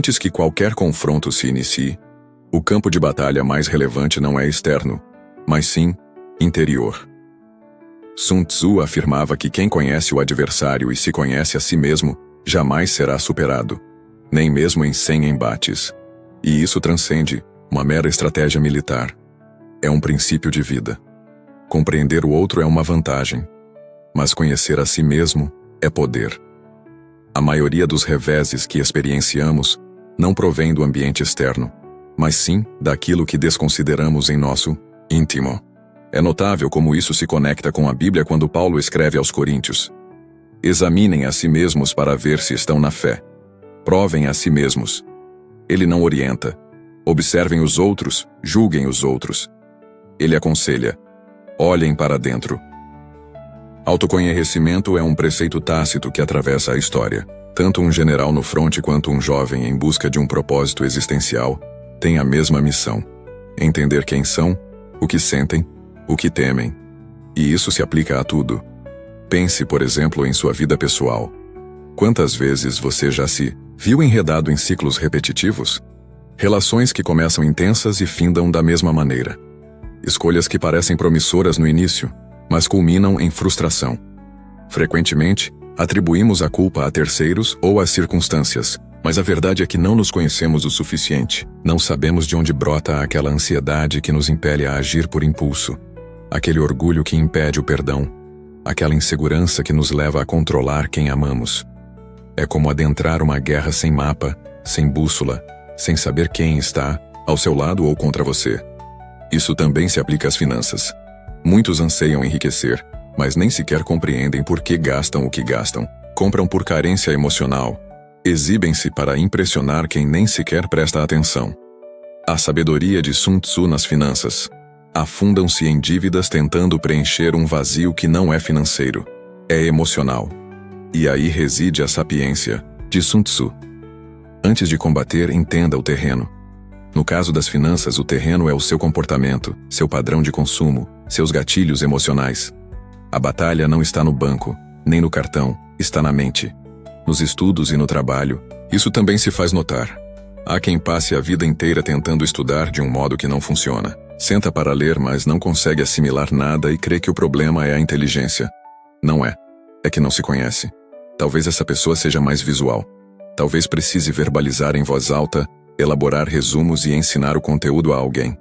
Antes que qualquer confronto se inicie, o campo de batalha mais relevante não é externo, mas sim interior. Sun Tzu afirmava que quem conhece o adversário e se conhece a si mesmo jamais será superado, nem mesmo em 100 embates. E isso transcende uma mera estratégia militar. É um princípio de vida. Compreender o outro é uma vantagem, mas conhecer a si mesmo é poder. A maioria dos reveses que experienciamos não provém do ambiente externo, mas sim daquilo que desconsideramos em nosso íntimo. É notável como isso se conecta com a Bíblia quando Paulo escreve aos Coríntios: examinem a si mesmos para ver se estão na fé. Provem a si mesmos. Ele não orienta. Observem os outros, julguem os outros. Ele aconselha: olhem para dentro. Autoconhecimento é um preceito tácito que atravessa a história. Tanto um general no fronte quanto um jovem em busca de um propósito existencial têm a mesma missão: entender quem são, o que sentem, o que temem. E isso se aplica a tudo. Pense, por exemplo, em sua vida pessoal. Quantas vezes você já se viu enredado em ciclos repetitivos? Relações que começam intensas e findam da mesma maneira. Escolhas que parecem promissoras no início, mas culminam em frustração. Frequentemente, atribuímos a culpa a terceiros ou às circunstâncias, mas a verdade é que não nos conhecemos o suficiente. Não sabemos de onde brota aquela ansiedade que nos impele a agir por impulso, aquele orgulho que impede o perdão, aquela insegurança que nos leva a controlar quem amamos. É como adentrar uma guerra sem mapa, sem bússola, sem saber quem está ao seu lado ou contra você. Isso também se aplica às finanças. Muitos anseiam enriquecer, mas nem sequer compreendem por que gastam o que gastam. Compram por carência emocional. Exibem-se para impressionar quem nem sequer presta atenção. A sabedoria de Sun Tzu nas finanças. Afundam-se em dívidas tentando preencher um vazio que não é financeiro, é emocional. E aí reside a sapiência de Sun Tzu. Antes de combater, entenda o terreno. No caso das finanças, o terreno é o seu comportamento, seu padrão de consumo, seus gatilhos emocionais. A batalha não está no banco, nem no cartão, está na mente. Nos estudos e no trabalho, isso também se faz notar. Há quem passe a vida inteira tentando estudar de um modo que não funciona. Senta para ler, mas não consegue assimilar nada e crê que o problema é a inteligência. Não é. É que não se conhece. Talvez essa pessoa seja mais visual. Talvez precise verbalizar em voz alta, elaborar resumos e ensinar o conteúdo a alguém.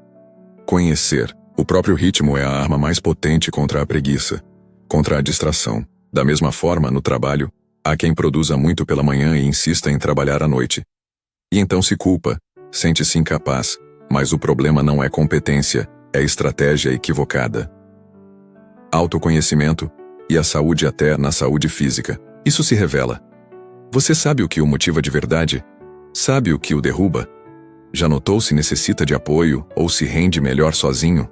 Conhecer o próprio ritmo é a arma mais potente contra a preguiça, contra a distração. Da mesma forma, no trabalho, há quem produza muito pela manhã e insista em trabalhar à noite. E então se culpa, sente-se incapaz, mas o problema não é competência, é estratégia equivocada. Autoconhecimento e a saúde até na saúde física. Isso se revela. Você sabe o que o motiva de verdade? Sabe o que o derruba? Já notou se necessita de apoio ou se rende melhor sozinho?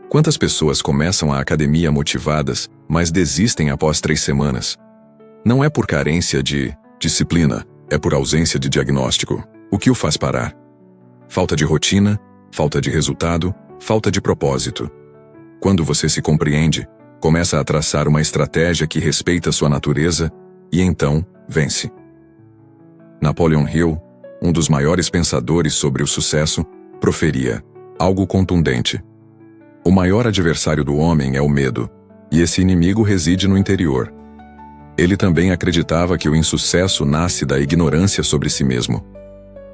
Quantas pessoas começam a academia motivadas, mas desistem após 3 semanas? Não é por carência de disciplina, é por ausência de diagnóstico. O que o faz parar? Falta de rotina, falta de resultado, falta de propósito. Quando você se compreende, começa a traçar uma estratégia que respeita sua natureza e então vence. Napoleon Hill, um dos maiores pensadores sobre o sucesso, proferia algo contundente. O maior adversário do homem é o medo, e esse inimigo reside no interior. Ele também acreditava que o insucesso nasce da ignorância sobre si mesmo.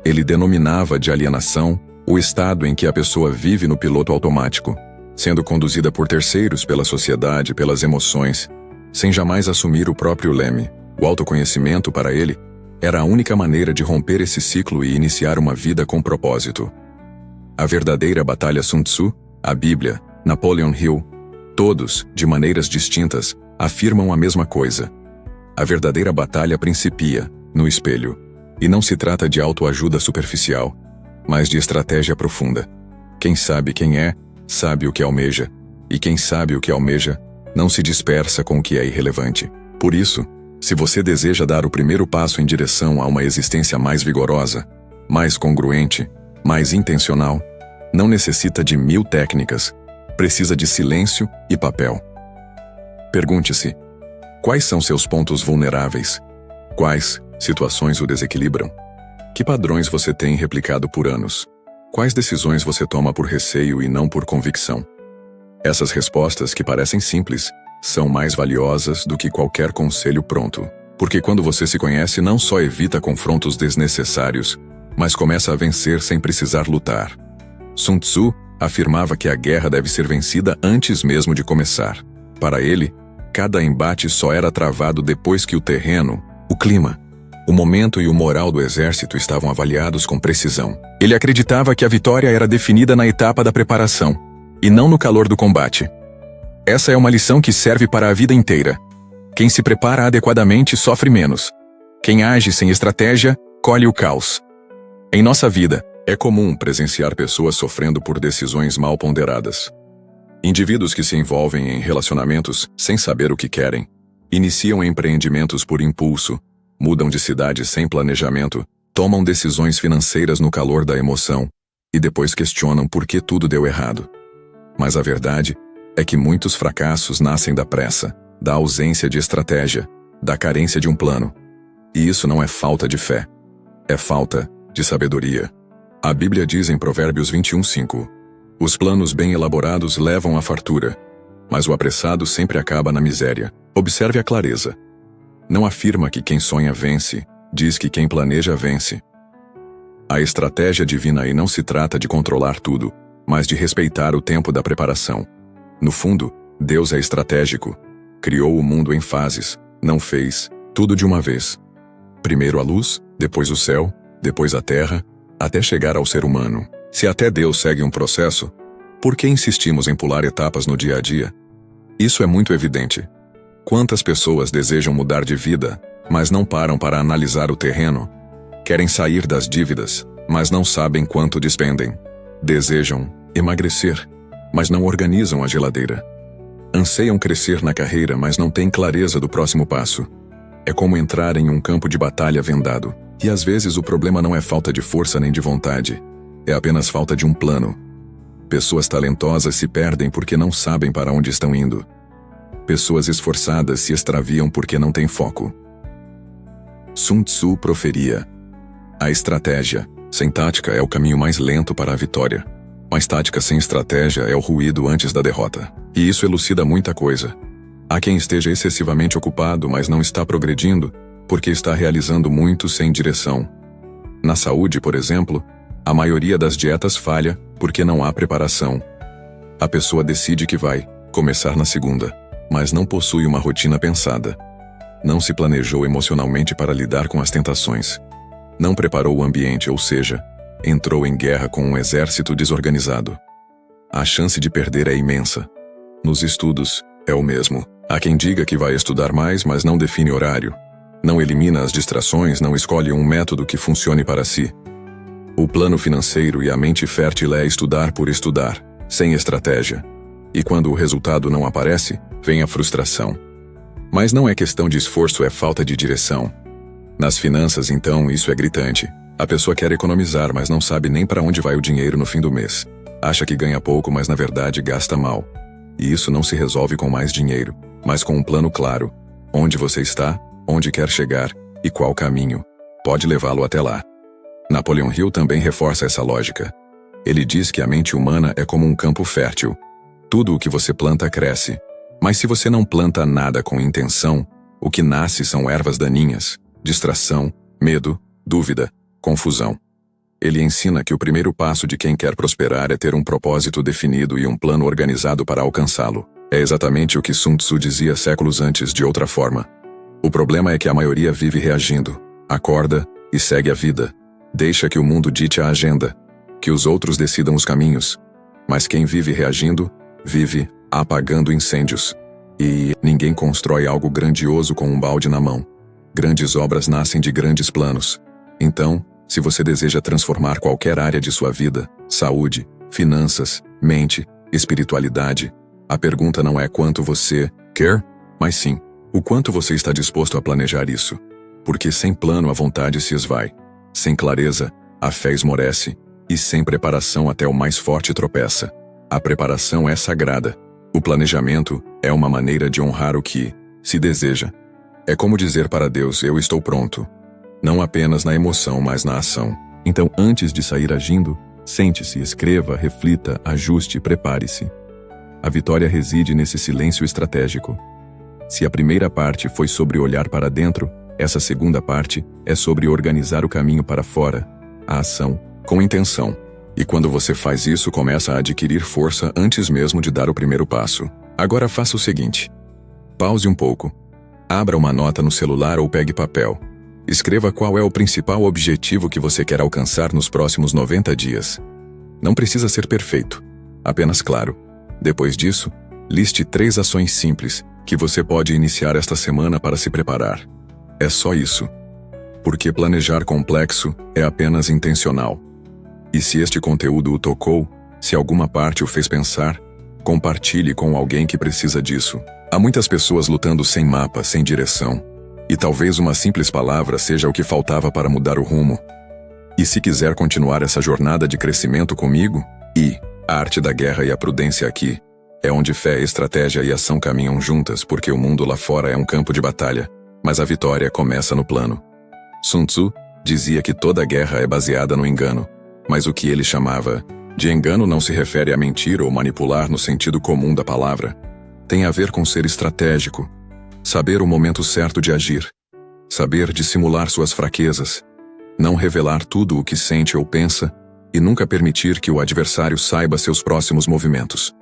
Ele denominava de alienação o estado em que a pessoa vive no piloto automático, sendo conduzida por terceiros, pela sociedade, pelas emoções, sem jamais assumir o próprio leme. O autoconhecimento, para ele, era a única maneira de romper esse ciclo e iniciar uma vida com propósito. A verdadeira batalha Sun Tzu, a Bíblia, Napoleon Hill, todos, de maneiras distintas, afirmam a mesma coisa. A verdadeira batalha principia no espelho, e não se trata de autoajuda superficial, mas de estratégia profunda. Quem sabe quem é, sabe o que almeja, e quem sabe o que almeja, não se dispersa com o que é irrelevante. Por isso, se você deseja dar o primeiro passo em direção a uma existência mais vigorosa, mais congruente, mais intencional, não necessita de 1000 técnicas, precisa de silêncio e papel. Pergunte-se: quais são seus pontos vulneráveis? Quais situações o desequilibram? Que padrões você tem replicado por anos? Quais decisões você toma por receio e não por convicção? Essas respostas, que parecem simples, são mais valiosas do que qualquer conselho pronto. Porque quando você se conhece, não só evita confrontos desnecessários, mas começa a vencer sem precisar lutar. Sun Tzu afirmava que a guerra deve ser vencida antes mesmo de começar. Para ele, cada embate só era travado depois que o terreno, o clima, o momento e o moral do exército estavam avaliados com precisão. Ele acreditava que a vitória era definida na etapa da preparação, e não no calor do combate. Essa é uma lição que serve para a vida inteira. Quem se prepara adequadamente sofre menos. Quem age sem estratégia, colhe o caos. Em nossa vida, é comum presenciar pessoas sofrendo por decisões mal ponderadas. Indivíduos que se envolvem em relacionamentos sem saber o que querem, iniciam empreendimentos por impulso, mudam de cidade sem planejamento, tomam decisões financeiras no calor da emoção e depois questionam por que tudo deu errado. Mas a verdade é que muitos fracassos nascem da pressa, da ausência de estratégia, da carência de um plano. E isso não é falta de fé, é falta de sabedoria. A Bíblia diz em Provérbios 21:5: os planos bem elaborados levam à fartura, mas o apressado sempre acaba na miséria. Observe a clareza. Não afirma que quem sonha vence, diz que quem planeja vence. A estratégia divina aí não se trata de controlar tudo, mas de respeitar o tempo da preparação. No fundo, Deus é estratégico. Criou o mundo em fases, não fez tudo de uma vez. Primeiro a luz, depois o céu, depois a terra, até chegar ao ser humano. Se até Deus segue um processo, por que insistimos em pular etapas no dia a dia? Isso é muito evidente. Quantas pessoas desejam mudar de vida, mas não param para analisar o terreno? Querem sair das dívidas, mas não sabem quanto despendem. Desejam emagrecer, mas não organizam a geladeira. Anseiam crescer na carreira, mas não têm clareza do próximo passo. É como entrar em um campo de batalha vendado. E às vezes o problema não é falta de força nem de vontade. É apenas falta de um plano. Pessoas talentosas se perdem porque não sabem para onde estão indo. Pessoas esforçadas se extraviam porque não têm foco. Sun Tzu proferia: a estratégia sem tática é o caminho mais lento para a vitória. Mas tática sem estratégia é o ruído antes da derrota. E isso elucida muita coisa. Há quem esteja excessivamente ocupado, mas não está progredindo, porque está realizando muito sem direção. Na saúde, por exemplo, a maioria das dietas falha porque não há preparação. A pessoa decide que vai começar na segunda, mas não possui uma rotina pensada. Não se planejou emocionalmente para lidar com as tentações. Não preparou o ambiente, ou seja, entrou em guerra com um exército desorganizado. A chance de perder é imensa. Nos estudos, é o mesmo. Há quem diga que vai estudar mais, mas não define horário. Não elimina as distrações, não escolhe um método que funcione para si. O plano financeiro e a mente fértil é estudar por estudar, sem estratégia. E quando o resultado não aparece, vem a frustração. Mas não é questão de esforço, é falta de direção. Nas finanças, então, isso é gritante. A pessoa quer economizar, mas não sabe nem para onde vai o dinheiro no fim do mês. Acha que ganha pouco, mas na verdade gasta mal. E isso não se resolve com mais dinheiro, mas com um plano claro. Onde você está, onde quer chegar e qual caminho pode levá-lo até lá. Napoleon Hill também reforça essa lógica. Ele diz que a mente humana é como um campo fértil. Tudo o que você planta cresce. Mas se você não planta nada com intenção, o que nasce são ervas daninhas, distração, medo, dúvida, confusão. Ele ensina que o primeiro passo de quem quer prosperar é ter um propósito definido e um plano organizado para alcançá-lo. É exatamente o que Sun Tzu dizia séculos antes de outra forma. O problema é que a maioria vive reagindo, acorda e segue a vida. Deixa que o mundo dite a agenda, que os outros decidam os caminhos. Mas quem vive reagindo, vive apagando incêndios. E ninguém constrói algo grandioso com um balde na mão. Grandes obras nascem de grandes planos. Então, se você deseja transformar qualquer área de sua vida, saúde, finanças, mente, espiritualidade, a pergunta não é quanto você quer, mas sim, o quanto você está disposto a planejar isso. Porque sem plano a vontade se esvai. Sem clareza, a fé esmorece. E sem preparação até o mais forte tropeça. A preparação é sagrada. O planejamento é uma maneira de honrar o que se deseja. É como dizer para Deus: eu estou pronto. não apenas na emoção, mas na ação. Então, antes de sair agindo, sente-se, escreva, reflita, ajuste, prepare-se. A vitória reside nesse silêncio estratégico. Se a primeira parte foi sobre olhar para dentro, essa segunda parte é sobre organizar o caminho para fora, a ação, com intenção. E quando você faz isso, começa a adquirir força antes mesmo de dar o primeiro passo. Agora faça o seguinte. Pause um pouco. Abra uma nota no celular ou pegue papel. Escreva qual é o principal objetivo que você quer alcançar nos próximos 90 dias. Não precisa ser perfeito, apenas claro. Depois disso, liste 3 ações simples que você pode iniciar esta semana para se preparar. É só isso. Porque planejar complexo é apenas intencional. E se este conteúdo o tocou, se alguma parte o fez pensar, compartilhe com alguém que precisa disso. Há muitas pessoas lutando sem mapa, sem direção. E talvez uma simples palavra seja o que faltava para mudar o rumo. E se quiser continuar essa jornada de crescimento comigo, a arte da guerra e a prudência aqui, é onde fé, estratégia e ação caminham juntas, porque o mundo lá fora é um campo de batalha, mas a vitória começa no plano. Sun Tzu dizia que toda guerra é baseada no engano, mas o que ele chamava de engano não se refere a mentir ou manipular no sentido comum da palavra. Tem a ver com ser estratégico, saber o momento certo de agir, saber dissimular suas fraquezas, não revelar tudo o que sente ou pensa e nunca permitir que o adversário saiba seus próximos movimentos.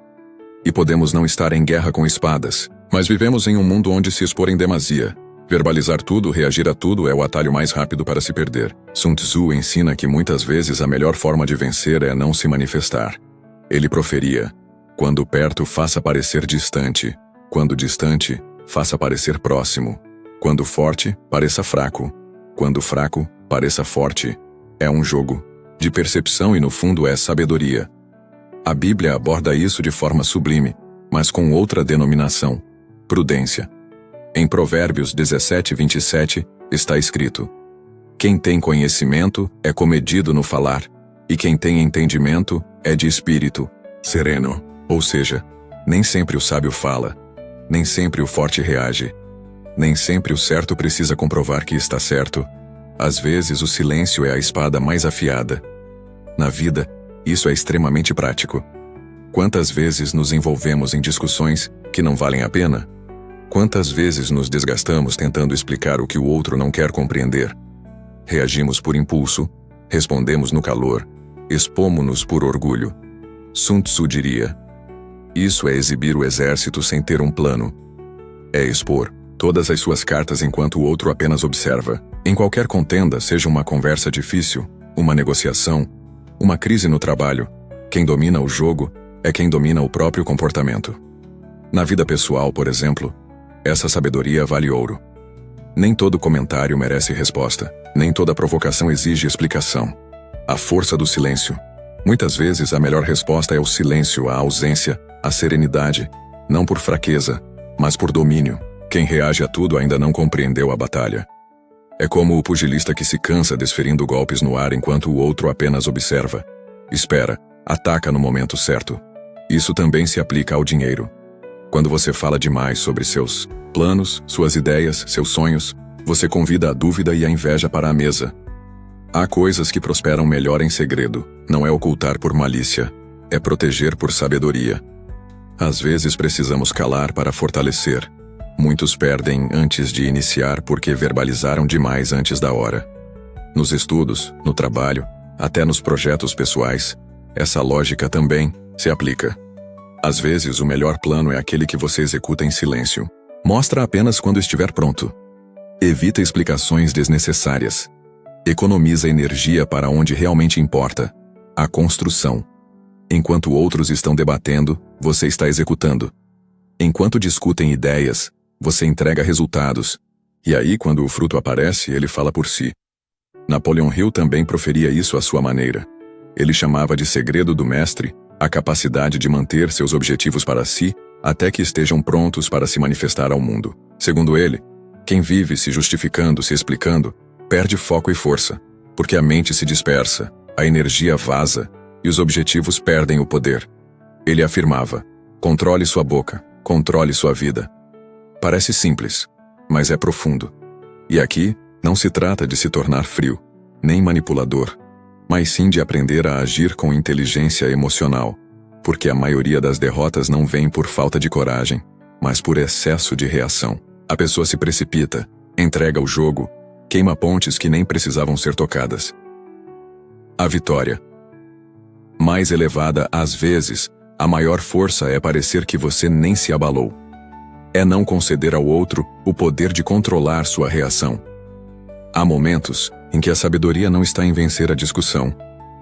E podemos não estar em guerra com espadas, mas vivemos em um mundo onde se expor em demasia. Verbalizar tudo, reagir a tudo é o atalho mais rápido para se perder. Sun Tzu ensina que muitas vezes a melhor forma de vencer é não se manifestar. Ele proferia: quando perto, faça parecer distante. Quando distante, faça parecer próximo. Quando forte, pareça fraco. Quando fraco, pareça forte. É um jogo de percepção e no fundo é sabedoria. A Bíblia aborda isso de forma sublime, mas com outra denominação: prudência. Em Provérbios 17:27 está escrito: quem tem conhecimento é comedido no falar, e quem tem entendimento é de espírito sereno. Ou seja, nem sempre o sábio fala, nem sempre o forte reage, nem sempre o certo precisa comprovar que está certo. Às vezes o silêncio é a espada mais afiada. Na vida, isso é extremamente prático. Quantas vezes nos envolvemos em discussões que não valem a pena? Quantas vezes nos desgastamos tentando explicar o que o outro não quer compreender? Reagimos por impulso, respondemos no calor, expomos-nos por orgulho. Sun Tzu diria: isso é exibir o exército sem ter um plano. É expor todas as suas cartas enquanto o outro apenas observa. Em qualquer contenda, seja uma conversa difícil, uma negociação, uma crise no trabalho, quem domina o jogo é quem domina o próprio comportamento. Na vida pessoal, por exemplo, essa sabedoria vale ouro. Nem todo comentário merece resposta, nem toda provocação exige explicação. A força do silêncio. Muitas vezes a melhor resposta é o silêncio, a ausência, a serenidade, não por fraqueza, mas por domínio. Quem reage a tudo ainda não compreendeu a batalha. É como o pugilista que se cansa desferindo golpes no ar enquanto o outro apenas observa. Espera, ataca no momento certo. Isso também se aplica ao dinheiro. Quando você fala demais sobre seus planos, suas ideias, seus sonhos, você convida a dúvida e a inveja para a mesa. Há coisas que prosperam melhor em segredo, não é ocultar por malícia, é proteger por sabedoria. Às vezes precisamos calar para fortalecer. Muitos perdem antes de iniciar porque verbalizaram demais antes da hora. Nos estudos, no trabalho, até nos projetos pessoais, essa lógica também se aplica. Às vezes o melhor plano é aquele que você executa em silêncio. Mostra apenas quando estiver pronto. Evita explicações desnecessárias. Economiza energia para onde realmente importa: a construção. Enquanto outros estão debatendo, você está executando. Enquanto discutem ideias, você entrega resultados. E aí, quando o fruto aparece, ele fala por si. Napoleon Hill também proferia isso à sua maneira. Ele chamava de segredo do mestre a capacidade de manter seus objetivos para si até que estejam prontos para se manifestar ao mundo. Segundo ele, quem vive se justificando, se explicando, perde foco e força, porque a mente se dispersa, a energia vaza e os objetivos perdem o poder. Ele afirmava: controle sua boca, controle sua vida. Parece simples, mas é profundo. E aqui, Não se trata de se tornar frio, nem manipulador, mas sim de aprender a agir com inteligência emocional, porque a maioria das derrotas não vem por falta de coragem, mas por excesso de reação. A pessoa se precipita, entrega o jogo, queima pontes que nem precisavam ser tocadas. A vitória mais elevada, às vezes, a maior força é parecer que você nem se abalou. É não conceder ao outro o poder de controlar sua reação. Há momentos em que a sabedoria não está em vencer a discussão,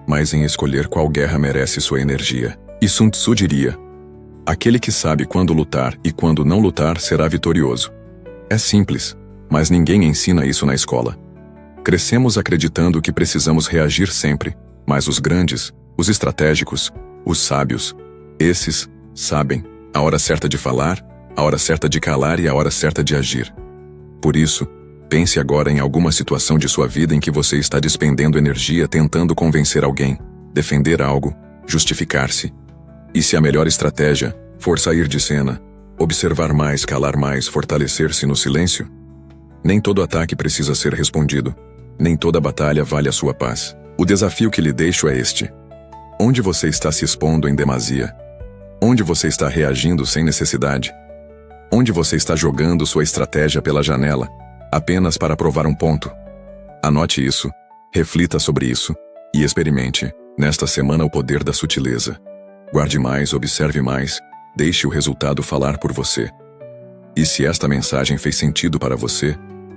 mas em escolher qual guerra merece sua energia. E Sun Tzu diria: aquele que sabe quando lutar e quando não lutar será vitorioso. É simples, mas ninguém ensina isso na escola. Crescemos acreditando que precisamos reagir sempre, mas os grandes, os estratégicos, os sábios, esses sabem a hora certa de falar, a hora certa de calar e a hora certa de agir. Por isso, pense agora em alguma situação de sua vida em que você está despendendo energia tentando convencer alguém, defender algo, justificar-se. E se a melhor estratégia for sair de cena, observar mais, calar mais, fortalecer-se no silêncio? Nem todo ataque precisa ser respondido. Nem toda batalha vale a sua paz. O desafio que lhe deixo é este: onde você está se expondo em demasia? Onde você está reagindo sem necessidade? Onde você está jogando sua estratégia pela janela, apenas para provar um ponto? Anote isso, reflita sobre isso, e experimente, nesta semana, o poder da sutileza. Guarde mais, observe mais, deixe o resultado falar por você. E se esta mensagem fez sentido para você,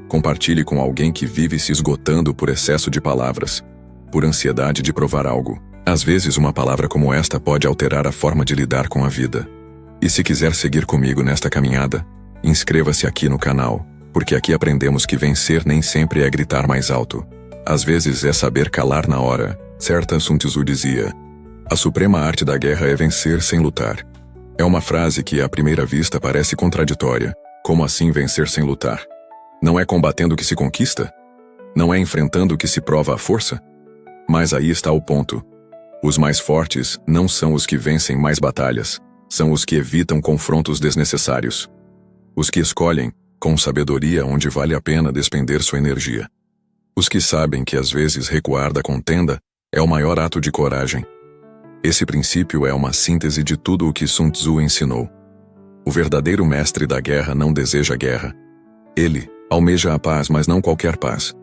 compartilhe com alguém que vive se esgotando por excesso de palavras, por ansiedade de provar algo. Às vezes uma palavra como esta pode alterar a forma de lidar com a vida. E se quiser seguir comigo nesta caminhada, inscreva-se aqui no canal, porque aqui aprendemos que vencer nem sempre é gritar mais alto. Às vezes é saber calar na hora. Certa Sun Tzu dizia: a suprema arte da guerra é vencer sem lutar. É uma frase que à primeira vista parece contraditória. Como assim vencer sem lutar? Não é combatendo que se conquista? Não é enfrentando que se prova a força? Mas aí está o ponto. Os mais fortes não são os que vencem mais batalhas, são os que evitam confrontos desnecessários. Os que escolhem, com sabedoria, onde vale a pena despender sua energia. Os que sabem que às vezes recuar da contenda é o maior ato de coragem. Esse princípio é uma síntese de tudo o que Sun Tzu ensinou. O verdadeiro mestre da guerra não deseja guerra. Ele almeja a paz, mas não qualquer paz.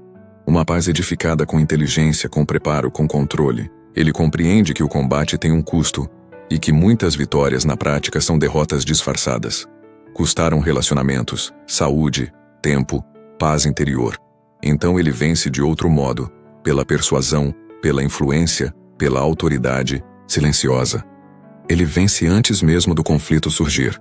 Uma paz edificada com inteligência, com preparo, com controle. Ele compreende que o combate tem um custo e que muitas vitórias na prática são derrotas disfarçadas. Custaram relacionamentos, saúde, tempo, paz interior. Então ele vence de outro modo, pela persuasão, pela influência, pela autoridade silenciosa. Ele vence antes mesmo do conflito surgir.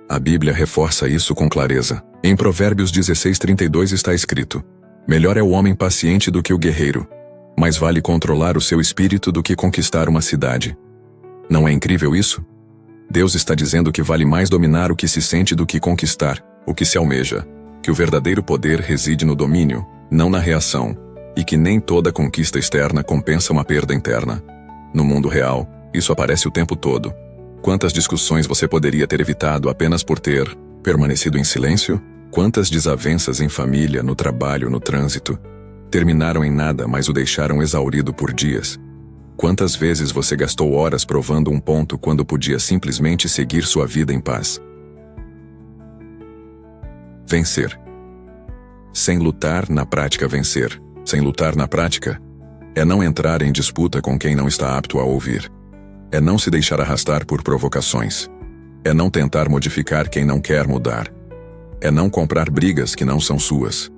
A Bíblia reforça isso com clareza. Em Provérbios 16:32 está escrito: melhor é o homem paciente do que o guerreiro. Mais vale controlar o seu espírito do que conquistar uma cidade. Não é incrível isso? Deus está dizendo que vale mais dominar o que se sente do que conquistar o que se almeja, que o verdadeiro poder reside no domínio, não na reação, e que nem toda conquista externa compensa uma perda interna. No mundo real, isso aparece o tempo todo. Quantas discussões você poderia ter evitado apenas por ter permanecido em silêncio? Quantas desavenças em família, no trabalho, no trânsito, terminaram em nada, mas o deixaram exaurido por dias? Quantas vezes você gastou horas provando um ponto quando podia simplesmente seguir sua vida em paz? Vencer. Sem lutar, na prática vencer. Sem lutar na prática, é não entrar em disputa com quem não está apto a ouvir. É não se deixar arrastar por provocações. É não tentar modificar quem não quer mudar. É não comprar brigas que não são suas.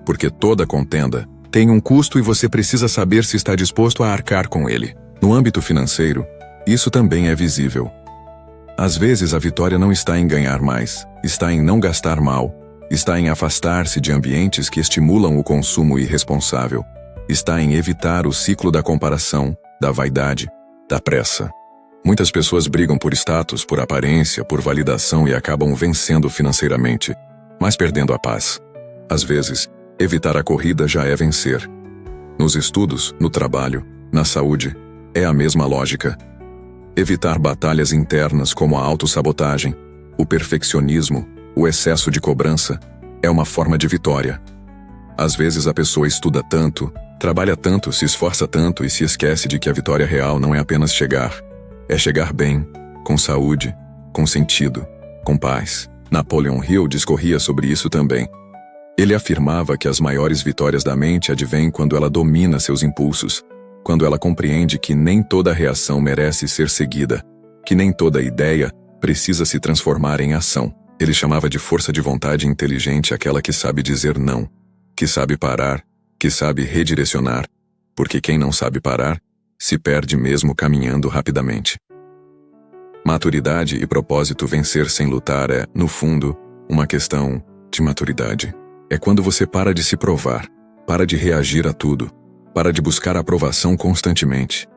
Porque toda contenda tem um custo e você precisa saber se está disposto a arcar com ele. No âmbito financeiro, isso também é visível. Às vezes a vitória não está em ganhar mais, está em não gastar mal, está em afastar-se de ambientes que estimulam o consumo irresponsável, está em evitar o ciclo da comparação, da vaidade, da pressa. Muitas pessoas brigam por status, por aparência, por validação e acabam vencendo financeiramente, mas perdendo a paz. Às vezes, evitar a corrida já é vencer. Nos estudos, no trabalho, na saúde, é a mesma lógica. Evitar batalhas internas como a autossabotagem, o perfeccionismo, o excesso de cobrança, é uma forma de vitória. Às vezes a pessoa estuda tanto, trabalha tanto, se esforça tanto e se esquece de que a vitória real não é apenas chegar. É chegar bem, com saúde, com sentido, com paz. Napoleon Hill discorria sobre isso também. Ele afirmava que as maiores vitórias da mente advêm quando ela domina seus impulsos, quando ela compreende que nem toda reação merece ser seguida, que nem toda ideia precisa se transformar em ação. Ele chamava de força de vontade inteligente aquela que sabe dizer não, que sabe parar, que sabe redirecionar, porque quem não sabe parar, se perde mesmo caminhando rapidamente. Maturidade e propósito. Vencer sem lutar é, no fundo, uma questão de maturidade. É quando você para de se provar, para de reagir a tudo, para de buscar aprovação constantemente.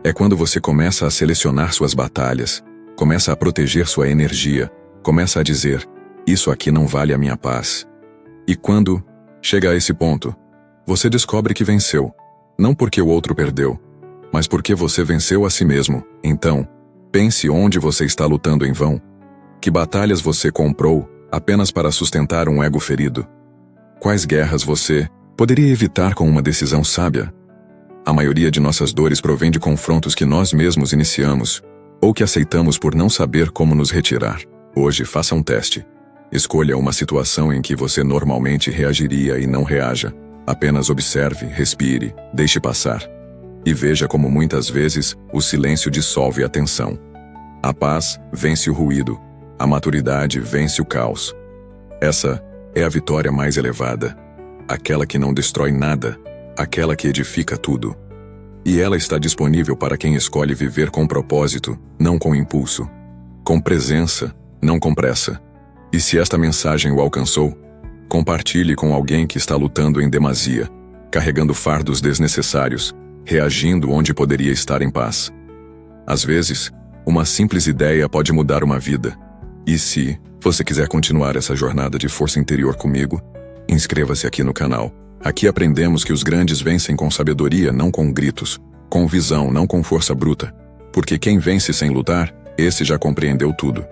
É quando você começa a selecionar suas batalhas, começa a proteger sua energia, começa a dizer, isso aqui não vale a minha paz. E quando chega a esse ponto, você descobre que venceu, não porque o outro perdeu, mas porque você venceu a si mesmo. Então, pense onde você está lutando em vão. Que batalhas você comprou apenas para sustentar um ego ferido? Quais guerras você poderia evitar com uma decisão sábia? A maioria de nossas dores provém de confrontos que nós mesmos iniciamos, ou que aceitamos por não saber como nos retirar. Hoje, faça um teste. Escolha uma situação em que você normalmente reagiria e não reaja. Apenas observe, respire, deixe passar. E veja como muitas vezes o silêncio dissolve a tensão. A paz vence o ruído. A maturidade vence o caos. Essa é a vitória mais elevada. Aquela que não destrói nada. Aquela que edifica tudo. E ela está disponível para quem escolhe viver com propósito, não com impulso. Com presença, não com pressa. E se esta mensagem o alcançou, compartilhe com alguém que está lutando em demasia, carregando fardos desnecessários, reagindo onde poderia estar em paz. Às vezes, uma simples ideia pode mudar uma vida. E se você quiser continuar essa jornada de força interior comigo, inscreva-se aqui no canal. Aqui aprendemos que os grandes vencem com sabedoria, não com gritos, com visão, não com força bruta. Porque quem vence sem lutar, esse já compreendeu tudo.